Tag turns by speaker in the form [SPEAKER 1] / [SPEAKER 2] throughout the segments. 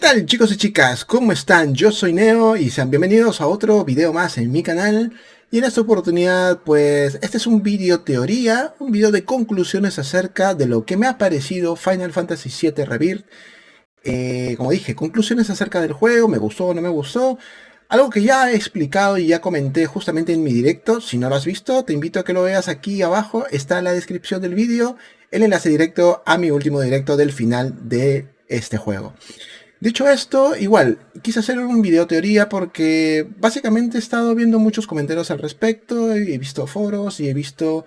[SPEAKER 1] tal, chicos y chicas? ¿Cómo están? Yo soy Neo y sean bienvenidos a otro video más en mi canal. Y en esta oportunidad, pues, este es un video teoría, un video de conclusiones acerca de lo que me ha parecido Final Fantasy VII Rebirth. Como dije, conclusiones acerca del juego, me gustó o no me gustó. Algo que ya he explicado y ya comenté justamente en mi directo. Si no lo has visto, te invito a que lo veas aquí abajo. Está en la descripción del vídeo el enlace directo a mi último directo del final de este juego. Dicho esto, igual, quise hacer un video teoría porque básicamente he estado viendo muchos comentarios al respecto, he visto foros y he visto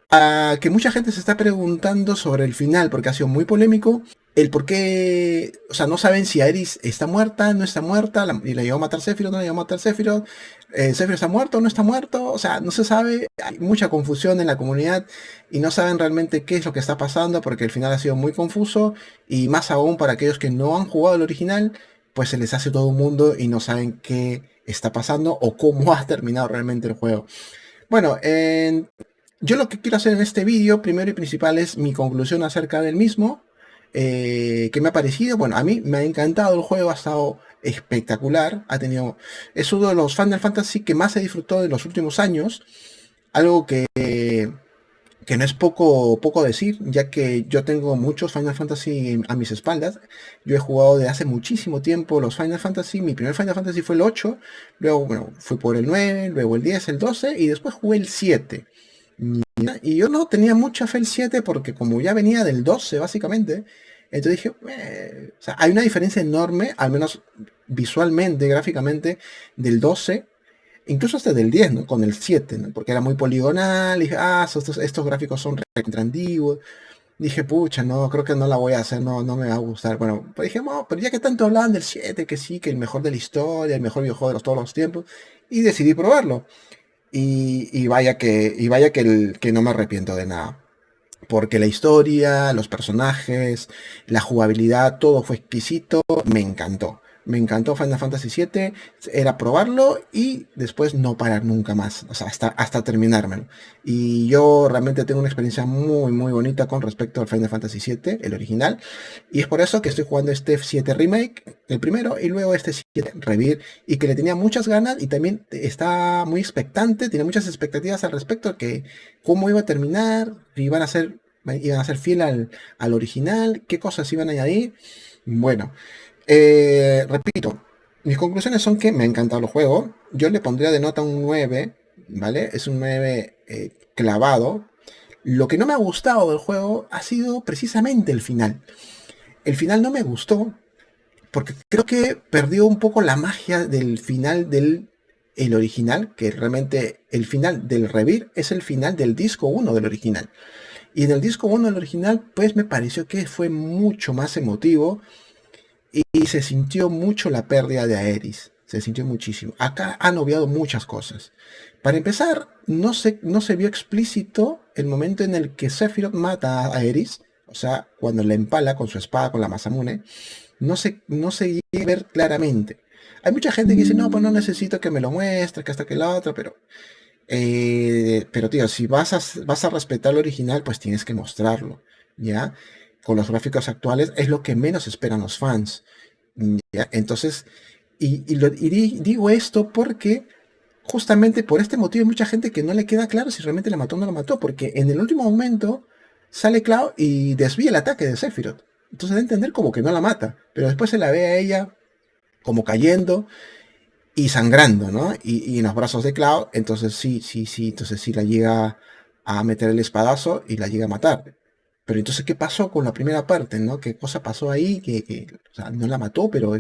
[SPEAKER 1] que mucha gente se está preguntando sobre el final porque ha sido muy polémico, el por qué, o sea, no saben si Aeris está muerta, no está muerta, y la llegó a matar Sephiroth, no la llegó a matar Sephiroth, Sephiroth está muerto o no está muerto, o sea, no se sabe, hay mucha confusión en la comunidad y no saben realmente qué es lo que está pasando porque el final ha sido muy confuso y más aún para aquellos que no han jugado el original, pues se les hace todo un mundo y no saben qué está pasando o cómo ha terminado realmente el juego. Bueno, yo lo que quiero hacer en este vídeo, primero y principal, es mi conclusión acerca del mismo. ¿Qué me ha parecido? Bueno, a mí me ha encantado el juego, ha estado espectacular. Es uno de los Final Fantasy que más he disfrutado de los últimos años. Algo que no es poco decir, ya que yo tengo muchos Final Fantasy a mis espaldas. Yo he jugado de hace muchísimo tiempo los Final Fantasy. Mi primer Final Fantasy fue el 8, luego bueno, fui por el 9, luego el 10, el 12 y después jugué el 7. Y yo no tenía mucha fe el 7 porque como ya venía del 12 básicamente, entonces dije, o sea, hay una diferencia enorme, al menos visualmente, gráficamente, del 12, incluso hasta del 10, ¿no? Con el 7, ¿no? Porque era muy poligonal, y dije, estos gráficos son recontra antiguos. Dije, pucha, no, creo que no la voy a hacer, no me va a gustar. Bueno, pues dije, no, pero ya que tanto hablaban del 7, que sí, que el mejor de la historia, el mejor videojuego de todos los tiempos, y decidí probarlo. Y vaya que no me arrepiento de nada. Porque la historia, los personajes, la jugabilidad, todo fue exquisito, me encantó. Me encantó Final Fantasy VII, era probarlo y después no parar nunca más, o sea, hasta terminármelo. Y yo realmente tengo una experiencia muy bonita con respecto al Final Fantasy VII, el original, y es por eso que estoy jugando este 7 Remake, el primero, y luego este 7 Rebirth, y que le tenía muchas ganas y también está muy expectante, tiene muchas expectativas al respecto de que cómo iba a terminar, si iban a ser fiel al original, qué cosas iban a añadir. Bueno, repito, mis conclusiones son que me ha encantado el juego. Yo le pondría de nota un 9, ¿vale? Es un 9 clavado. Lo que no me ha gustado del juego ha sido precisamente el final. El final no me gustó porque creo que perdió un poco la magia del final del el original, que realmente el final del Rebirth es el final del disco 1 del original. Y en el disco 1 del original, pues me pareció que fue mucho más emotivo y se sintió mucho la pérdida de Aeris. Se sintió muchísimo. Acá han obviado muchas cosas. Para empezar, no se vio explícito el momento en el que Sephiroth mata a Aeris. O sea, cuando la empala con su espada, con la Masamune. No se llega a ver claramente. Hay mucha gente que dice, no, pues no necesito que me lo muestre, que hasta que la otra, pero tío, si vas a respetar lo original, pues tienes que mostrarlo, ¿ya? Con los gráficos actuales es lo que menos esperan los fans, ¿ya? Entonces, digo esto porque justamente por este motivo hay mucha gente que no le queda claro si realmente la mató o no la mató, porque en el último momento sale Cloud y desvía el ataque de Sephiroth. Entonces da a entender como que no la mata, pero después se la ve a ella como cayendo y sangrando, ¿no? Y en los brazos de Cloud, entonces entonces sí la llega a meter el espadazo y la llega a matar. Pero entonces, ¿qué pasó con la primera parte, no? ¿Qué cosa pasó ahí? O sea, no la mató, pero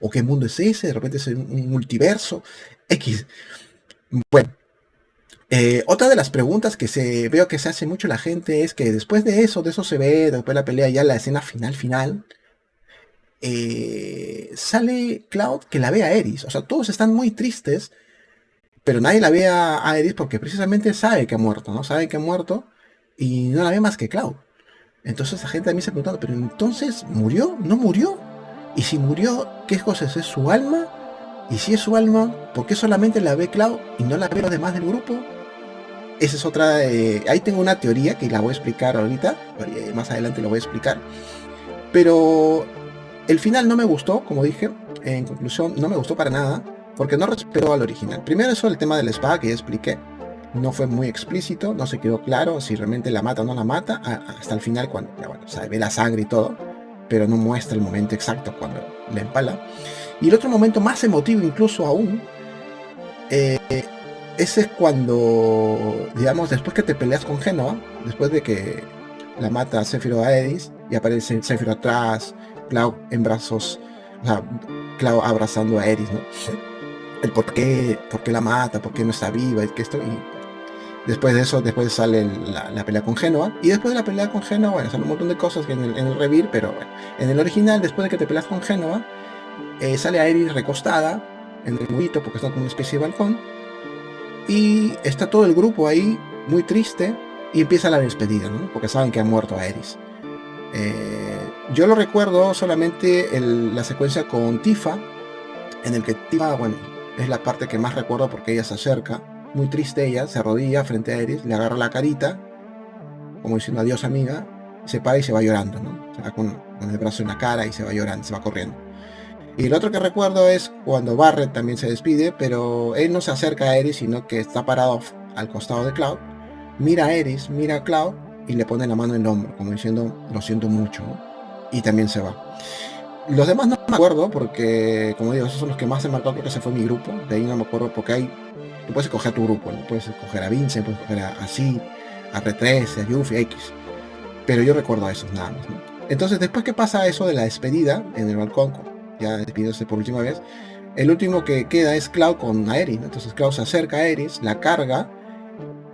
[SPEAKER 1] o qué mundo es ese, de repente es un multiverso, X. Bueno, otra de las preguntas que veo que se hace mucho la gente es que después de eso se ve, después de la pelea, ya la escena final, sale Cloud que la ve a Eris. O sea, todos están muy tristes, pero nadie la ve a Eris porque precisamente sabe que ha muerto, ¿no? Sabe que ha muerto y no la ve más que Cloud. Entonces la gente también se ha preguntado, pero entonces, ¿murió? ¿No murió? Y si murió, ¿qué cosa es? ¿Es su alma? Y si es su alma, ¿por qué solamente la ve Cloud y no la ve los demás del grupo? Esa es otra, ahí tengo una teoría que la voy a explicar ahorita, más adelante lo voy a explicar. Pero El final no me gustó, como dije, en conclusión, no me gustó para nada, porque no respetó al original. Primero eso, el tema de la espada que ya expliqué, no fue muy explícito, no se quedó claro si realmente la mata o no la mata, hasta el final cuando ya, bueno, se ve la sangre y todo, pero no muestra el momento exacto cuando la empala. Y el otro momento más emotivo incluso aún, ese es cuando, digamos, después que te peleas con Génova, después de que la mata Sephiroth a Aeris, y aparece Sephiroth atrás, Cloud en brazos, o sea, Cloud abrazando a Aeris, ¿no? El por qué la mata, por qué no está viva, y que esto, y después de eso, después sale la pelea con Génova, y después de la pelea con Génova, bueno, salen un montón de cosas en el Revir, pero bueno, en el original, después de que te peleas con Génova, sale Aeris recostada en el murito, porque está como una especie de balcón, y está todo el grupo ahí, muy triste, y empieza la despedida, ¿no? Porque saben que ha muerto Aeris. Yo lo recuerdo solamente la secuencia con Tifa, en el que Tifa, bueno, es la parte que más recuerdo porque ella se acerca, muy triste ella, se arrodilla frente a Aeris, le agarra la carita, como diciendo adiós amiga, se para y se va llorando, ¿no? Se va con el brazo en la cara y se va llorando, se va corriendo. Y el otro que recuerdo es cuando Barret también se despide, pero él no se acerca a Aeris, sino que está parado al costado de Cloud, mira a Aeris, mira a Cloud y le pone la mano en el hombro, como diciendo lo siento mucho, ¿no? Y también se va. Los demás no me acuerdo porque, como digo, esos son los que más se marcó, creo que ese fue mi grupo, de ahí no me acuerdo porque tú puedes escoger tu grupo, ¿no? Puedes escoger a Vincent, puedes escoger a Sid, a R3, a Yuffie, X, pero yo recuerdo a esos nada más, ¿no? Entonces después que pasa eso de la despedida en el balcón, ya despidiéndose por última vez, el último que queda es Cloud con Aeris, ¿no? Entonces Cloud se acerca a Aeris, la carga,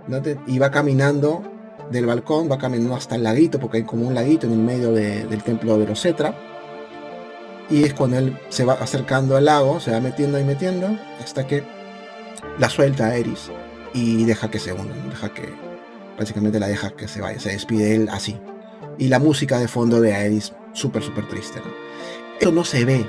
[SPEAKER 1] ¿no? Y va caminando del balcón, va caminando hasta el laguito, porque hay como un laguito en el medio del templo de los Cetra, y es cuando él se va acercando al lago, se va metiendo y metiendo, hasta que la suelta a Aeris y deja que se hunda, ¿no? Básicamente la deja que se vaya, se despide él así. Y la música de fondo de Aeris, súper triste, ¿no? Eso no se ve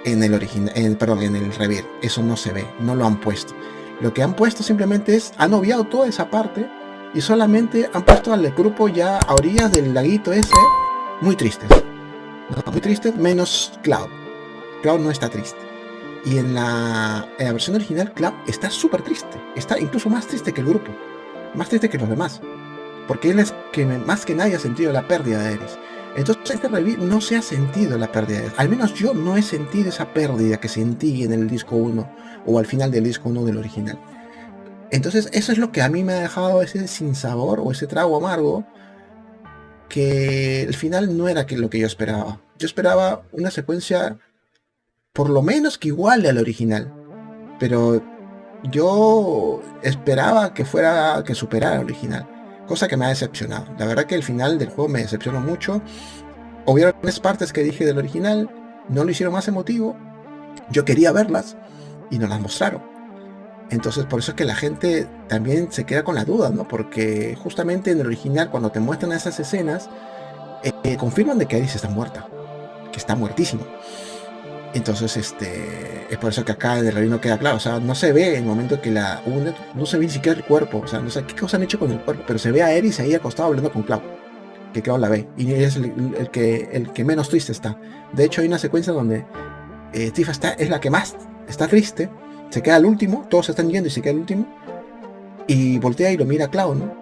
[SPEAKER 1] en el original, en el Revir, eso no se ve, no lo han puesto. Lo que han puesto simplemente han obviado toda esa parte y solamente han puesto al grupo ya a orillas del laguito ese, muy tristes. ¿No? Muy tristes, menos Cloud. Cloud no está triste. Y en la versión original, Cloud está súper triste. Está incluso más triste que el grupo. Más triste que los demás. Porque él es que más que nadie ha sentido la pérdida de Aeris. Entonces este Revir no se ha sentido la pérdida de Aeris. Al menos yo no he sentido esa pérdida que sentí en el disco 1 o al final del disco 1 del original. Entonces eso es lo que a mí me ha dejado ese sinsabor o ese trago amargo, que el final no era lo que yo esperaba. Yo esperaba una secuencia por lo menos que iguale al original, pero yo esperaba que superara al original, cosa que me ha decepcionado. La verdad que el final del juego me decepcionó mucho. Hubieron tres partes que dije del original, no lo hicieron más emotivo, yo quería verlas y no las mostraron. Entonces por eso es que la gente también se queda con la duda, ¿no? Porque justamente en el original, cuando te muestran esas escenas, confirman de que Aeris está muerta, que está muertísima. Entonces es por eso que acá en el Revir no queda claro, o sea, no se ve en el momento que la une, no se ve ni siquiera el cuerpo, o sea, no sé qué cosas han hecho con el cuerpo, pero se ve a Aeris ahí acostado hablando con Cloud, que Cloud la ve, y es el que menos triste está. De hecho hay una secuencia donde Tifa es la que más está triste, se queda al último, todos se están yendo y se queda al último, y voltea y lo mira a Cloud, ¿no?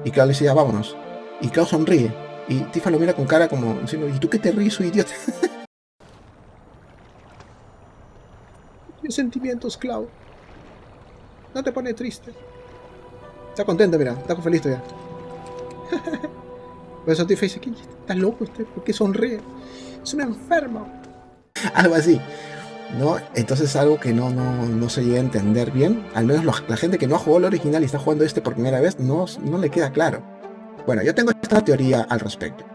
[SPEAKER 1] Y Cloud le dice, ya vámonos, y Cloud sonríe, y Tifa lo mira con cara como diciendo, ¿y tú qué te ríes, idiota? Tienes sentimientos, Cloud, no te pone triste. Está contento, mira, está feliz todavía. Por eso Tifa dice, ¿estás loco usted? ¿Por qué sonríe? Es un enfermo. Algo así, ¿no? Entonces algo que no se llega a entender bien, al menos la gente que no ha jugado el original y está jugando por primera vez, no le queda claro. Bueno, yo tengo esta teoría al respecto.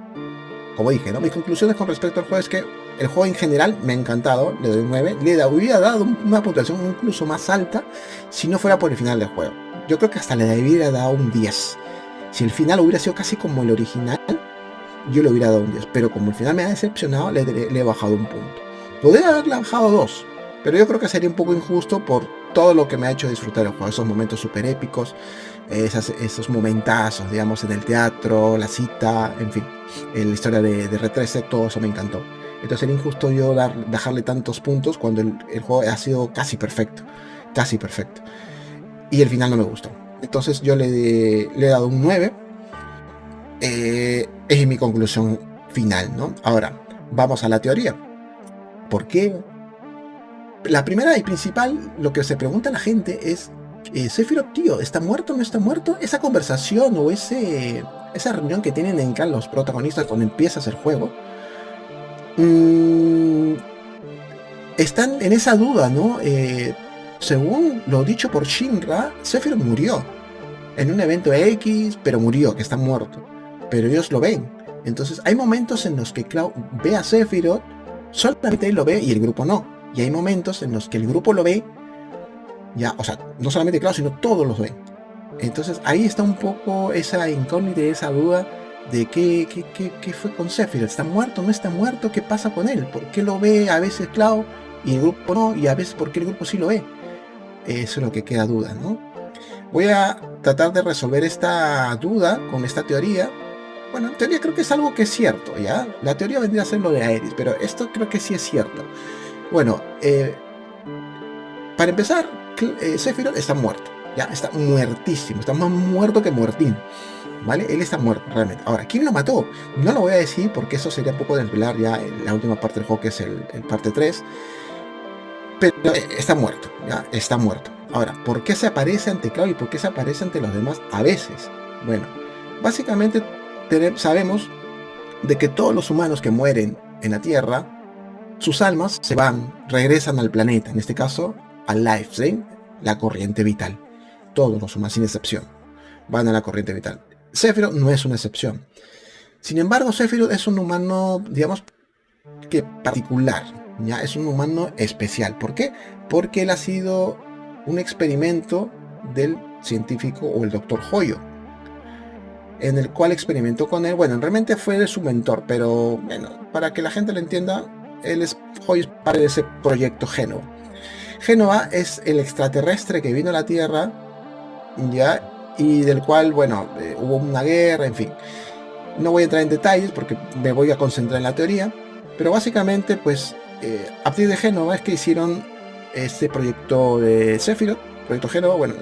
[SPEAKER 1] Como dije, ¿no? Mis conclusiones con respecto al juego es que el juego en general me ha encantado, le doy un 9, le hubiera dado una puntuación incluso más alta si no fuera por el final del juego. Yo creo que hasta le hubiera dado un 10. Si el final hubiera sido casi como el original, yo le hubiera dado un 10, pero como el final me ha decepcionado, le he bajado un punto. Podría haberle bajado 2, pero yo creo que sería un poco injusto por todo lo que me ha hecho disfrutar el juego, esos momentos súper épicos, esos momentazos, digamos, en el teatro, la cita, en fin, la historia de R13, todo eso me encantó. Entonces sería injusto yo dejarle tantos puntos cuando el juego ha sido casi perfecto. Casi perfecto. Y el final no me gustó. Entonces yo le he dado un 9. Es mi conclusión final, ¿no? Ahora, vamos a la teoría. ¿Por qué? La primera y principal, lo que se pregunta la gente es, Sephiroth, tío, ¿está muerto o no está muerto? Esa conversación o esa reunión que tienen en cada los protagonistas cuando empiezas el juego, están en esa duda, ¿no? Según lo dicho por Shinra, Sephiroth murió en un evento X, pero murió, que está muerto. Pero ellos lo ven. Entonces hay momentos en los que Cloud ve a Sephiroth, solamente él lo ve y el grupo no. Y hay momentos en los que el grupo lo ve, ya, o sea, no solamente Cloud, sino todos los ven. Entonces ahí está un poco esa incógnita, esa duda de qué fue con Sephiroth. ¿Está muerto? ¿No está muerto? ¿Qué pasa con él? ¿Por qué lo ve a veces Cloud y el grupo no? Y a veces ¿por qué el grupo sí lo ve? Eso es lo que queda duda, ¿no? Voy a tratar de resolver esta duda con esta teoría. Bueno, en teoría creo que es algo que es cierto, ¿ya? La teoría vendría a ser lo de Aeris, pero esto creo que sí es cierto. Bueno, para empezar, Sephiroth está muerto, ¿ya? Está muertísimo, está más muerto que muertín, ¿vale? Él está muerto, realmente. Ahora, ¿quién lo mató? No lo voy a decir porque eso sería un poco desvelar ya en la última parte del juego, que es el parte 3. Pero está muerto, ya, está muerto. Ahora, ¿por qué se aparece ante Cloud y por qué se aparece ante los demás a veces? Bueno, básicamente sabemos de que todos los humanos que mueren en la Tierra, sus almas se van, regresan al planeta, en este caso al Lifestream, la corriente vital. Todos los humanos, sin excepción, van a la corriente vital. Sephiroth no es una excepción. Sin embargo, Sephiroth es un humano, digamos, que particular, ya es un humano especial. ¿Por qué? Porque él ha sido un experimento del científico o el doctor Hoyo, en el cual experimentó con él. Bueno, realmente fue su mentor, pero bueno, para que la gente lo entienda, Hoyo es parte de ese proyecto Génova. Génova es el extraterrestre que vino a la Tierra, ya, y del cual, bueno, hubo una guerra, en fin. No voy a entrar en detalles porque me voy a concentrar en la teoría, pero básicamente, pues, a partir de Génova es que hicieron este proyecto de Sephiroth, proyecto Génova. Bueno,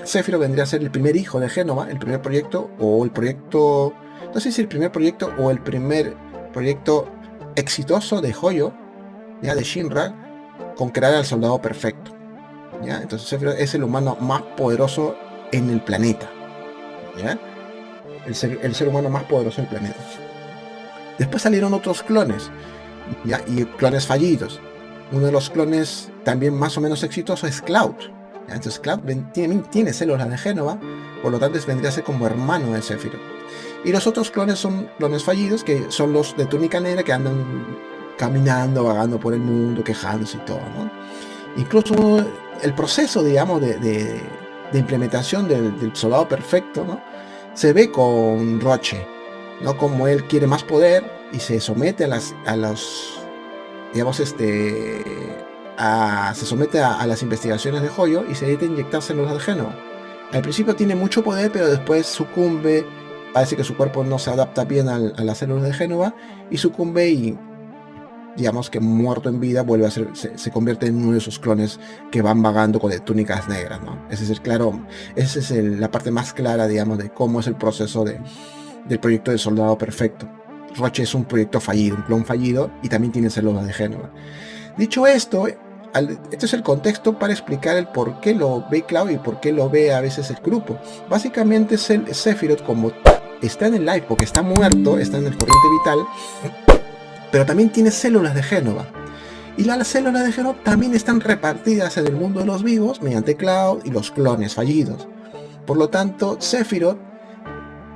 [SPEAKER 1] Sephiroth vendría a ser el primer hijo de Génova, el primer proyecto, o el proyecto, no sé si el primer proyecto o el primer proyecto exitoso de Hoyo, ya de Shinra, con crear al soldado perfecto, ¿ya? Entonces Sephiroth es el humano más poderoso en el planeta, ¿ya? El ser humano más poderoso del planeta. Después salieron otros clones, ¿ya? Y clones fallidos. Uno de los clones también más o menos exitoso es Cloud, ¿ya? Entonces Cloud tiene células de Génova, por lo tanto vendría a ser como hermano de Sephiroth. Y los otros clones son clones fallidos, que son los de túnica negra, que andan caminando, vagando por el mundo, quejándose y todo, ¿no? Incluso el proceso, digamos, de implementación del soldado perfecto, ¿no? Se ve con Roche, ¿no? Como él quiere más poder y se somete a los digamos, se somete a las investigaciones de Hoyo y se dedica a inyectar células de Génova. Al principio tiene mucho poder, pero después sucumbe, parece que su cuerpo no se adapta bien a las células de Génova y sucumbe y, digamos que muerto en vida, vuelve a ser, se convierte en uno de esos clones que van vagando con túnicas negras, ¿no? Esa es la parte más clara, digamos, de cómo es el proceso del proyecto del soldado perfecto. Roche es un proyecto fallido, un clon fallido, y también tiene células de Génova. Dicho esto, este es el contexto para explicar el por qué lo ve Cloud y por qué lo ve a veces el grupo. Básicamente Sephiroth, como está en el life porque está muerto, está en el corriente vital, pero también tiene células de Génova. Y las células de Génova también están repartidas en el mundo de los vivos mediante Cloud y los clones fallidos. Por lo tanto, Sephiroth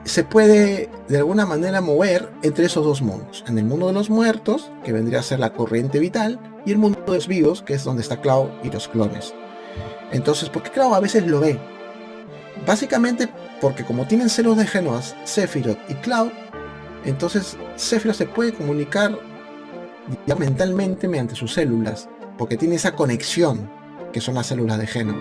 [SPEAKER 1] se puede de alguna manera mover entre esos dos mundos. En el mundo de los muertos, que vendría a ser la corriente vital, y el mundo de los vivos, que es donde está Cloud y los clones. Entonces, ¿por qué Cloud a veces lo ve? Básicamente porque como tienen células de Génova, Sephiroth y Cloud, entonces Sephiroth se puede comunicar ya mentalmente mediante sus células, porque tiene esa conexión que son las células de Génova.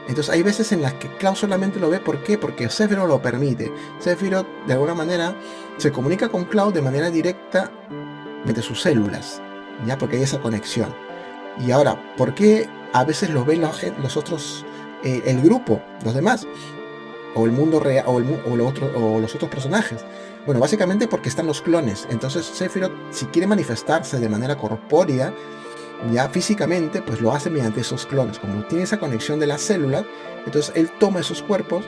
[SPEAKER 1] Entonces hay veces en las que Cloud solamente lo ve. ¿Por qué? Porque Sephiroth lo permite. Sephiroth de alguna manera se comunica con Cloud de manera directa mediante sus células, ya, porque hay esa conexión. Y ahora, ¿por qué a veces lo ven los otros, el grupo, los demás, o el mundo real, o los otros personajes? Bueno, básicamente porque están los clones. Entonces Sephiroth, si quiere manifestarse de manera corpórea, ya físicamente, pues lo hace mediante esos clones. Como tiene esa conexión de las células, entonces él toma esos cuerpos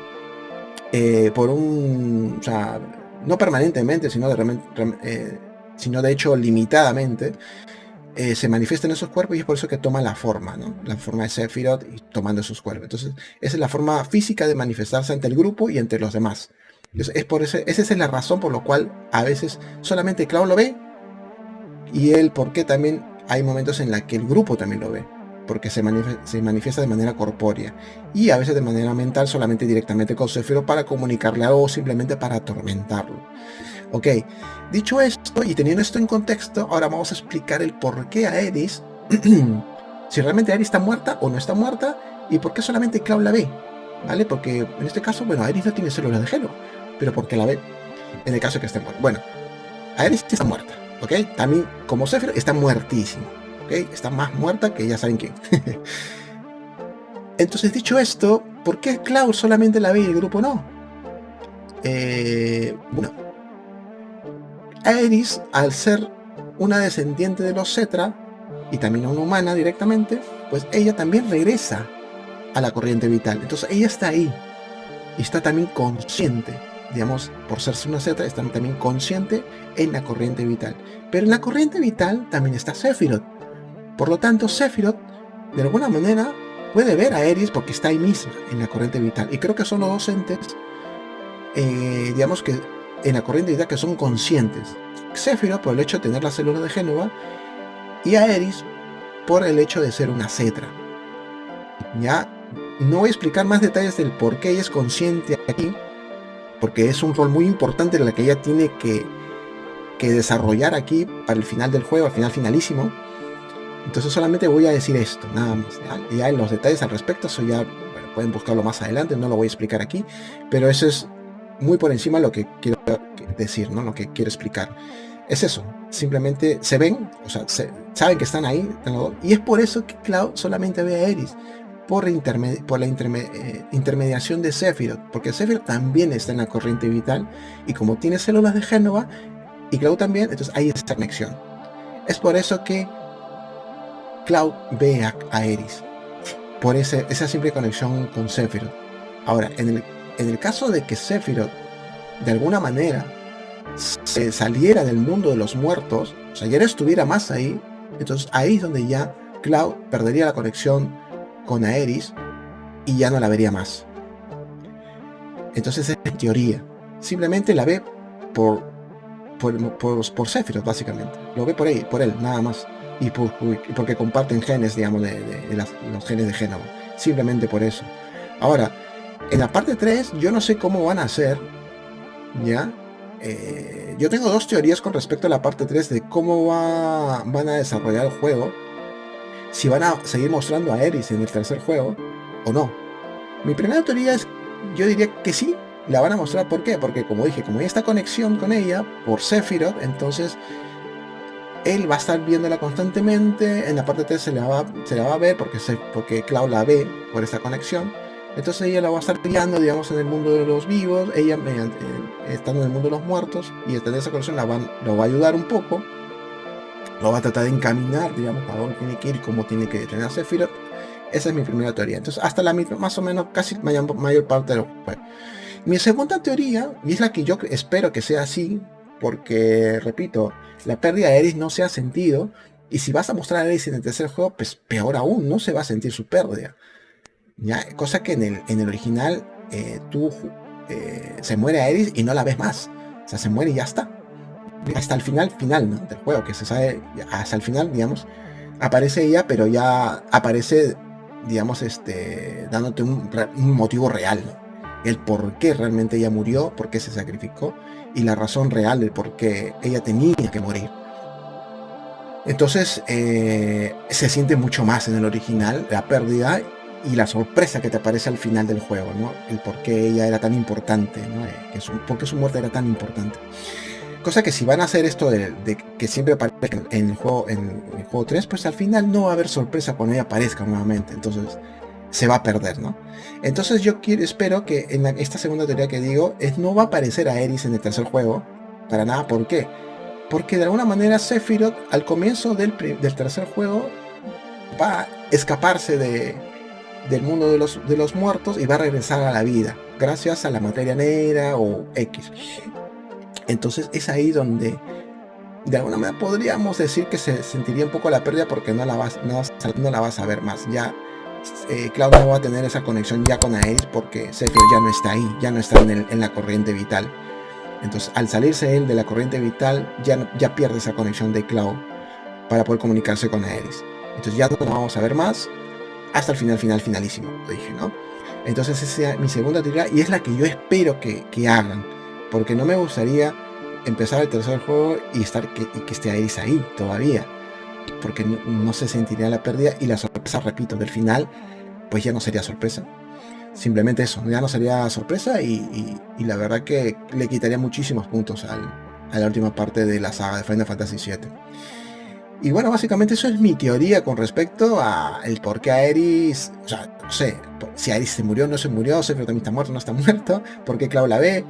[SPEAKER 1] o sea, no permanentemente, sino de hecho limitadamente, se manifiestan esos cuerpos, y es por eso que toma la forma, ¿no? La forma de Sephiroth, y tomando esos cuerpos. Entonces, esa es la forma física de manifestarse ante el grupo y ante los demás. Entonces, esa es la razón por la cual a veces solamente Cloud lo ve, y él, porque también hay momentos en los que el grupo también lo ve, porque se manifiesta de manera corpórea, y a veces de manera mental, solamente directamente con Sephiroth para comunicarle algo, o simplemente para atormentarlo. Ok, dicho esto y teniendo esto en contexto, ahora vamos a explicar el por qué Aeris, si realmente Aeris está muerta o no está muerta, y por qué solamente Cloud la ve, ¿vale? Porque en este caso, bueno, Aeris no tiene células de Geno, pero porque la ve, en el caso de que esté muerta. Bueno, Aeris está muerta, ¿ok? También, como Sephiroth, está muertísimo, ¿ok? Está más muerta que ya saben quién. Entonces, dicho esto, ¿por qué Cloud solamente la ve y el grupo no? Bueno, Aeris, al ser una descendiente de los Cetra, y también una humana directamente, pues ella también regresa a la corriente vital. Entonces ella está ahí, y está también consciente, digamos, por ser una Cetra, está también consciente en la corriente vital. Pero en la corriente vital también está Sephiroth. Por lo tanto, Sephiroth, de alguna manera, puede ver a Aeris porque está ahí misma, en la corriente vital. Y creo que son los dos entes, digamos que en la corriente vital, que son conscientes. Sephiroth por el hecho de tener las células de Génova, y Aeris por el hecho de ser una Cetra. Ya no voy a explicar más detalles del por qué ella es consciente aquí, porque es un rol muy importante en el que ella tiene que desarrollar aquí para el final del juego, al final finalísimo. Entonces solamente voy a decir esto, nada más. Ya en los detalles al respecto, eso ya, bueno, pueden buscarlo más adelante, no lo voy a explicar aquí, pero eso es muy por encima lo que quiero decir, ¿no? Lo que quiero explicar. Es eso, simplemente se ven, o sea, saben que están ahí, y es por eso que Cloud solamente ve a Aeris, por la intermediación de Sephiroth, porque Sephiroth también está en la corriente vital, y como tiene células de Génova, y Cloud también, entonces hay esta conexión. Es por eso que Cloud ve a Aeris, por esa simple conexión con Sephiroth. Ahora, en el caso de que Sephiroth, de alguna manera, se saliera del mundo de los muertos, o sea, ya no estuviera más ahí, entonces ahí es donde ya Cloud perdería la conexión con Aeris y ya no la vería más. Entonces es en teoría, simplemente la ve por Sephiroth, básicamente, lo ve por él, nada más, y porque comparten genes, digamos, los genes de Génova, simplemente por eso. Ahora, en la parte 3, yo no sé cómo van a hacer, ¿ya? Yo tengo dos teorías con respecto a la parte 3 de cómo van a desarrollar el juego, si van a seguir mostrando a Aeris en el tercer juego o no. Mi primera teoría es, yo diría que sí, la van a mostrar. ¿Por qué? Porque como dije, como hay esta conexión con ella por Sephiroth, entonces él va a estar viéndola constantemente. En la parte 3 se la va a ver porque Cloud la ve por esta conexión. Entonces ella la va a estar guiando, digamos, en el mundo de los vivos, ella estando en el mundo de los muertos, y tener esa conexión lo va a ayudar un poco, lo va a tratar de encaminar, digamos, para dónde tiene que ir, cómo tiene que tener a Sephiroth. Esa es mi primera teoría. Entonces, hasta la mitad, más o menos, casi mayor parte de los juegos. Mi segunda teoría, y es la que yo espero que sea así, porque, repito, la pérdida de Aeris no se ha sentido, y si vas a mostrar a Aeris en el tercer juego, pues peor aún, no se va a sentir su pérdida. ¿Ya? Cosa que en el original se muere Aeris y no la ves más. O sea, se muere y ya está. Hasta el final, ¿no? Del juego, que se sabe, hasta el final, digamos, aparece ella, pero ya aparece, digamos, dándote un motivo real, ¿no? El por qué realmente ella murió, por qué se sacrificó, y la razón real del por qué ella tenía que morir. Entonces, se siente mucho más en el original la pérdida y la sorpresa que te aparece al final del juego, ¿no? El por qué ella era tan importante, ¿no? Por qué su muerte era tan importante. Cosa que si van a hacer esto de que siempre aparezca en el juego 3, pues al final no va a haber sorpresa cuando ella aparezca nuevamente. Entonces se va a perder, ¿no? Entonces yo espero que en esta segunda teoría que digo, no va a aparecer a Aerys en el tercer juego. Para nada, ¿por qué? Porque de alguna manera Sephiroth al comienzo del tercer juego va a escaparse del mundo de los muertos y va a regresar a la vida, gracias a la materia negra o X. Entonces es ahí donde de alguna manera podríamos decir que se sentiría un poco la pérdida, porque no la vas a ver más. Ya Cloud no va a tener esa conexión ya con Aerys, porque Sephiroth ya no está ahí, ya no está en la corriente vital. Entonces al salirse él de la corriente vital ya pierde esa conexión de Cloud para poder comunicarse con Aerys. Entonces ya no la vamos a ver más hasta el finalísimo, lo dije, ¿no? Entonces esa es mi segunda teoría y es la que yo espero que hagan, porque no me gustaría empezar el tercer juego y que esté Aerys ahí todavía, porque no se sentiría la pérdida, y la sorpresa, repito, del final pues ya no sería sorpresa, simplemente eso, ya no sería sorpresa, y la verdad que le quitaría muchísimos puntos a la última parte de la saga de Final Fantasy VII. Y bueno, básicamente eso es mi teoría con respecto a el por qué Aerys, o sea, no sé, si Aerys se murió, no se murió, Sephiroth también está muerto, no está muerto, por qué Cloud la ve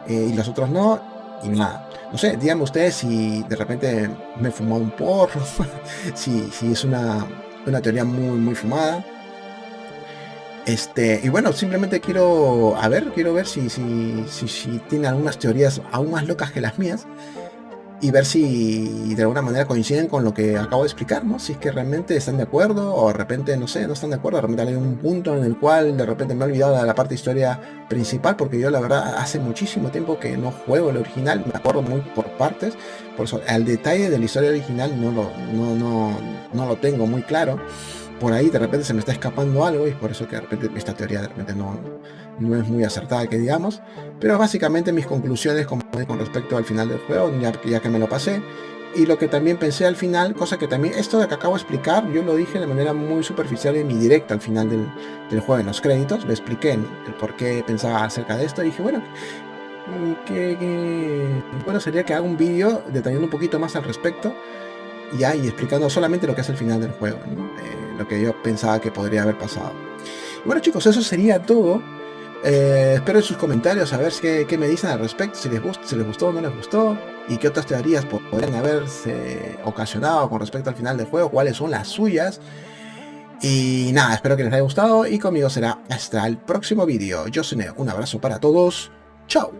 [SPEAKER 1] y los otros no, y nada. No sé, díganme ustedes si de repente me he fumado un porro, si es una teoría muy fumada. Y bueno, simplemente quiero ver si tiene algunas teorías aún más locas que las mías, y ver si de alguna manera coinciden con lo que acabo de explicar, ¿no? Si es que realmente están de acuerdo, o de repente, no sé, no están de acuerdo, de repente hay un punto en el cual de repente me he olvidado de la parte de historia principal, porque yo la verdad hace muchísimo tiempo que no juego el original, me acuerdo muy por partes, por eso al detalle de la historia original no lo tengo muy claro. Por ahí de repente se me está escapando algo, y es por eso que de repente esta teoría de repente no es muy acertada, que digamos. Pero básicamente mis conclusiones con respecto al final del juego, ya que me lo pasé, y lo que también pensé al final, cosa que también esto de que acabo de explicar, yo lo dije de manera muy superficial en mi directo al final del juego, en los créditos, lo expliqué el por qué pensaba acerca de esto, y dije, bueno, bueno sería que haga un vídeo detallando un poquito más al respecto, y explicando solamente lo que es el final del juego, ¿no? Lo que yo pensaba que podría haber pasado. Y bueno, chicos, eso sería todo. Espero en sus comentarios a ver qué me dicen al respecto, si les gustó o no les gustó, y qué otras teorías podrían haberse ocasionado con respecto al final del juego, cuáles son las suyas. Y nada, espero que les haya gustado, y conmigo será hasta el próximo vídeo. Yo soy Neo, un abrazo para todos, chao.